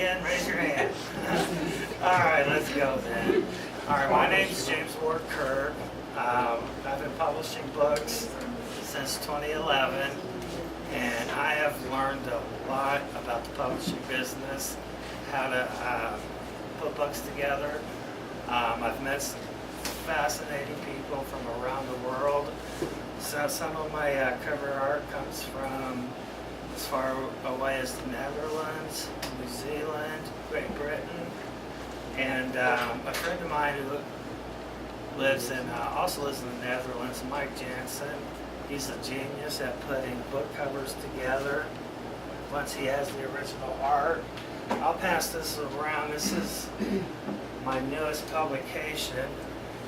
again, raise your hand. All right, let's go then. All right, my name is James Ward Kirk. I've been publishing books since 2011, and I have learned a lot about the publishing business, how to put books together. I've met some fascinating people from around the world. So some of my cover art comes from as far away as the Netherlands, New Zealand, Great Britain, and a friend of mine who also lives in the Netherlands, Mike Jansen. He's a genius at putting book covers together once he has the original art. I'll pass this around. This is my newest publication.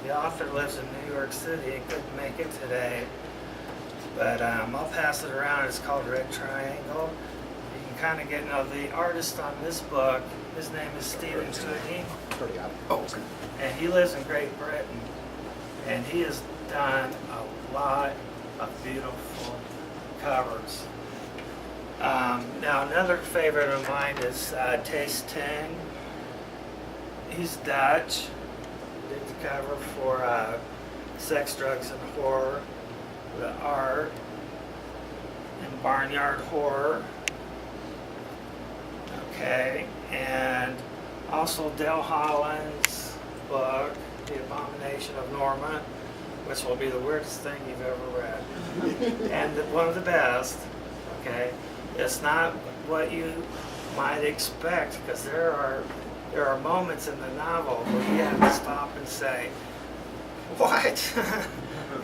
The author lives in New York City and couldn't make it today. But I'll pass it around. It's called Red Triangle. You can kind of get to know the artist on this book. His name is Stephen Cooney. And he lives in Great Britain. And he has done a lot of beautiful covers. Now another favorite of mine is Taste Ting. He's Dutch. He did the cover for Sex, Drugs, and Horror, The Art, and Barnyard Horror. Okay, and also Del Holland's book, The Abomination of Norma, which will be the weirdest thing you've ever read. And one of the best, okay? It's not what you might expect, because there are moments in the novel where you have to stop and say, what?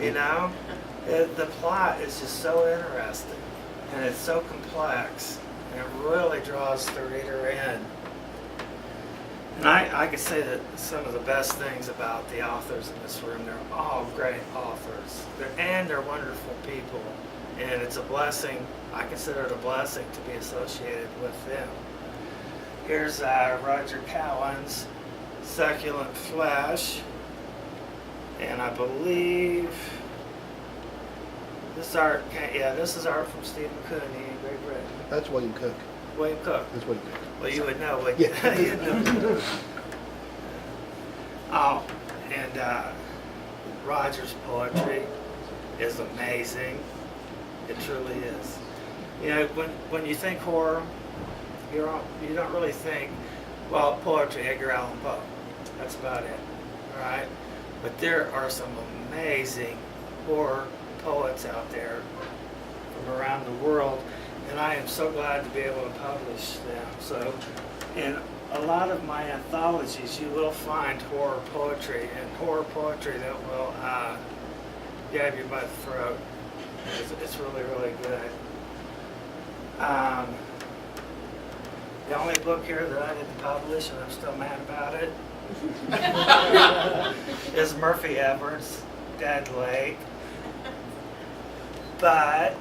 You know? The plot is just so interesting, and it's so complex, and it really draws the reader in. And I could say that some of the best things about the authors in this room, they're all great authors, and they're wonderful people, and it's a blessing. I consider it a blessing to be associated with them. Here's Roger Cowan's Succulent Flesh, and I believe this art, this is art from Stephen Cooney in Great Britain. That's William Cook. William Cook. That's William Cook. Well, you would know what. Yeah. You'd know. Oh, and Roger's poetry is amazing. It truly is. You know, when you think horror, you don't really think, well, poetry, Edgar Allan Poe. That's about it, all right? But there are some amazing horror poets out there from around the world, and I am so glad to be able to publish them. So in a lot of my anthologies, you will find horror poetry, and horror poetry that will grab you by the throat. It's really, really good. The only book here that I didn't publish, and I'm still mad about it, is Murphy Edwards' Dead Lake. But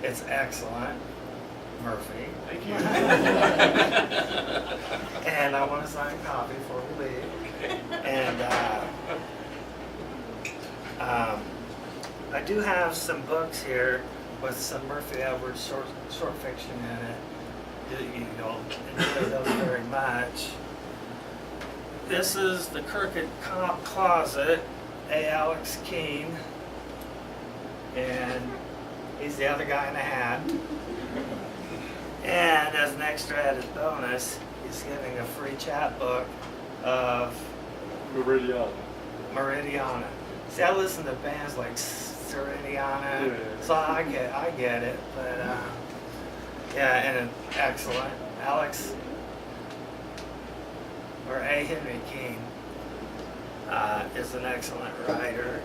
it's excellent, Murphy. Thank you. And I want to sign a copy before we leave. And I do have some books here with some Murphy Edwards short fiction in it. You don't enjoy those very much. This is The Crooked Closet, A. Alex Keene. And he's the other guy in the hat. And as an extra added bonus, he's giving a free chapbook of Meridiana. See, I listen to bands like Sereniana, so I get it. But yeah, and excellent. Alex, or A. Henry Keene, is an excellent writer.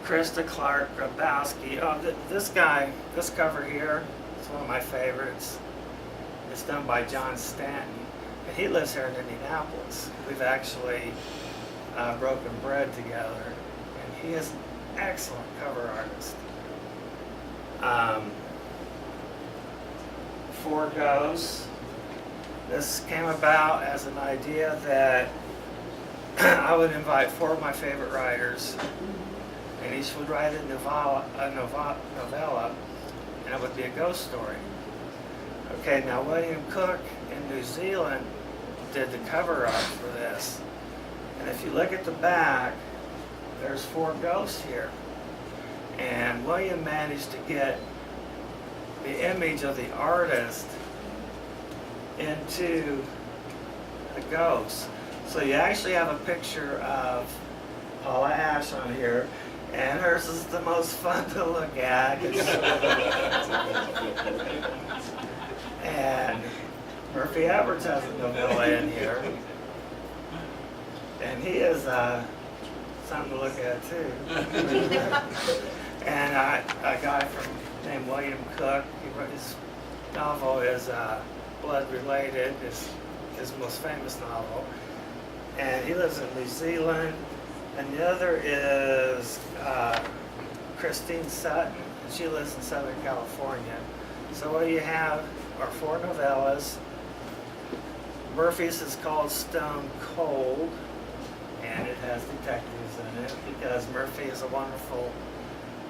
Krista Clark Grabowski. Oh, this guy, this cover here, is one of my favorites. It's done by John Stanton, and he lives here in Indianapolis. We've actually broken bread together, and he is an excellent cover artist. Four Ghosts. This came about as an idea that I would invite four of my favorite writers, and each would write a novella, and it would be a ghost story. Okay, now William Cook in New Zealand did the cover art for this. And if you look at the back, there's 4 ghosts here. And William managed to get the image of the artist into the ghosts. So you actually have a picture of Paula Ash on here, and hers is the most fun to look at. And Murphy Edwards has a novella in here. And he is something to look at too. And a guy named William Cook, his novel is Blood Related, his most famous novel. And he lives in New Zealand. And the other is Christine Sutton, and she lives in Southern California. So what you have are 4 novellas. Murphy's is called Stone Cold, and it has detectives in it because Murphy is a wonderful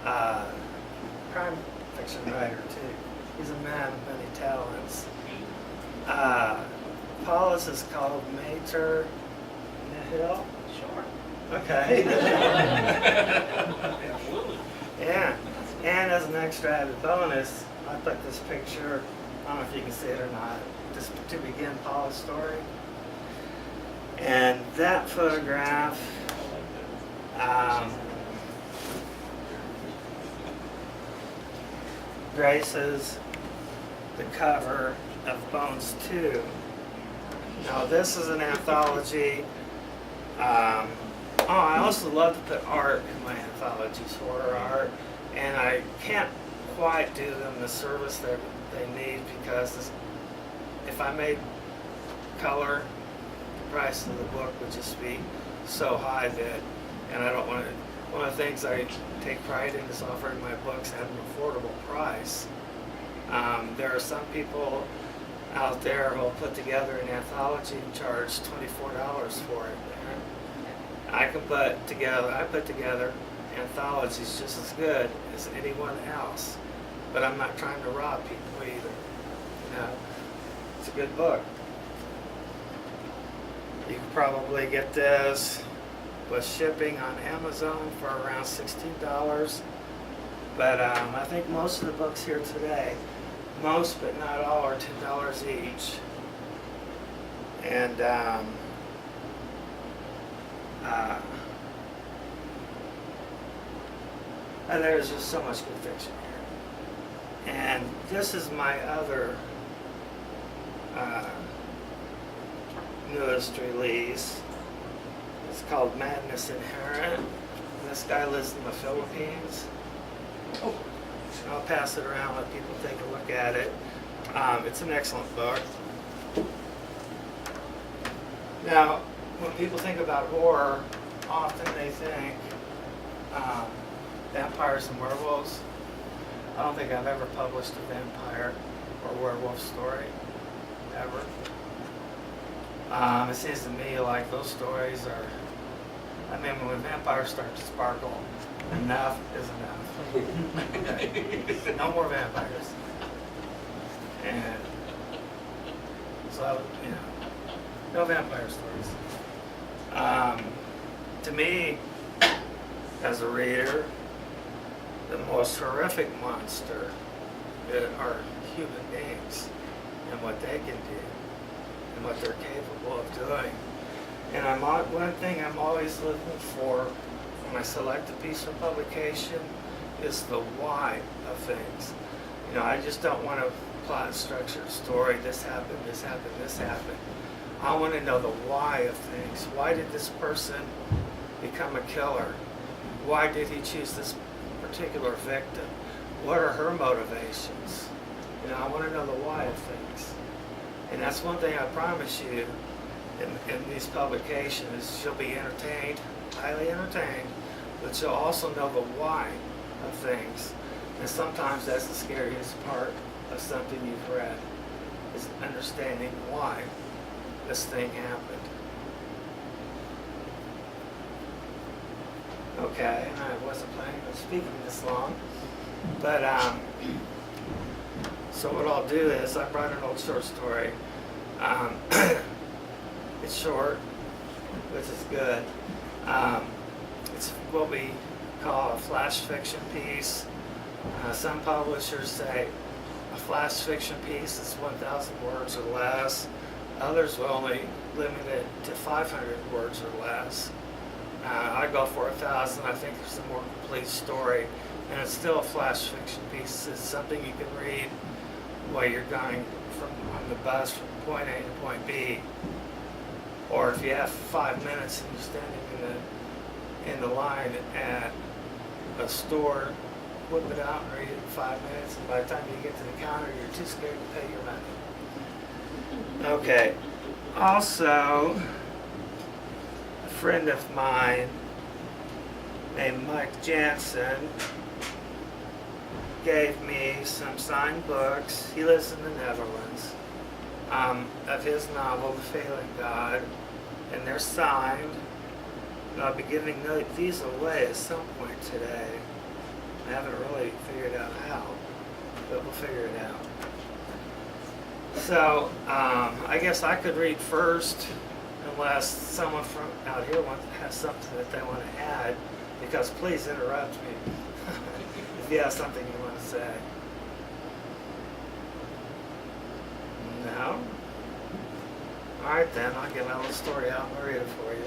crime fiction writer too. He's a man of many talents. Paula's is called Mater Nihil. Sure. Okay. Yeah. And as an extra added bonus, I put this picture, I don't know if you can see it or not, just to begin Paula's story. And that photograph graces the cover of Bones 2. Now this is an anthology. I also love to put art in my anthologies, horror art, and I can't quite do them the service that they need because if I made color, the price of the book would just be so high that, and I don't want to, one of the things I take pride in is offering my books at an affordable price. There are some people out there who will put together an anthology and charge $24 for it. I put together anthologies just as good as anyone else, but I'm not trying to rob people either. You know, it's a good book. You can probably get this with shipping on Amazon for around $16, but I think most of the books here today, most but not all, are $10 each. And there's just so much good fiction here. And this is my other newest release. It's called Madness Inherent. And this guy lives in the Philippines. Oh. I'll pass it around, let people take a look at it. It's an excellent book. Now, when people think about horror, often they think vampires and werewolves. I don't think I've ever published a vampire or werewolf story, ever. It seems to me like those stories are, I mean, when vampires start to sparkle, enough is enough. Okay. No more vampires. And so, you know, no vampire stories. To me, as a reader, the most horrific monster are human beings and what they can do and what they're capable of doing. And one thing I'm always looking for when I select a piece for publication is the why of things. You know, I just don't want a plot structured story, this happened, this happened, this happened. I want to know the why of things. Why did this person become a killer? Why did he choose this particular victim? What are her motivations? You know, I want to know the why of things. And that's one thing I promise you in these publications, you'll be entertained, highly entertained, but you'll also know the why of things. And sometimes that's the scariest part of something you've read, is understanding why this thing happened. Okay, and I wasn't planning on speaking this long, but So what I'll do is I brought an old short story. It's short, which is good. It's what we call a flash fiction piece. Some publishers say a flash fiction piece is 1,000 words or less. Others will only limit it to 500 words or less. I go for 1,000. I think it's a more complete story, and it's still a flash fiction piece. It's something you can read while you're going on the bus from point A to point B, or if you have 5 minutes and you're standing in the line at a store, whip it out and read it in 5 minutes, and by the time you get to the counter, you're too scared to pay your money. Okay. Also, a friend of mine named Mike Jansen gave me some signed books. He lives in the Netherlands, of his novel, The Failing God, and they're signed. And I'll be giving these away at some point today. I haven't really figured out how, but we'll figure it out. So, I guess I could read first, unless someone from out here has something that they want to add, because please interrupt me if you have something you want to say. No? Alright then, I'll get my little story out and read it for you.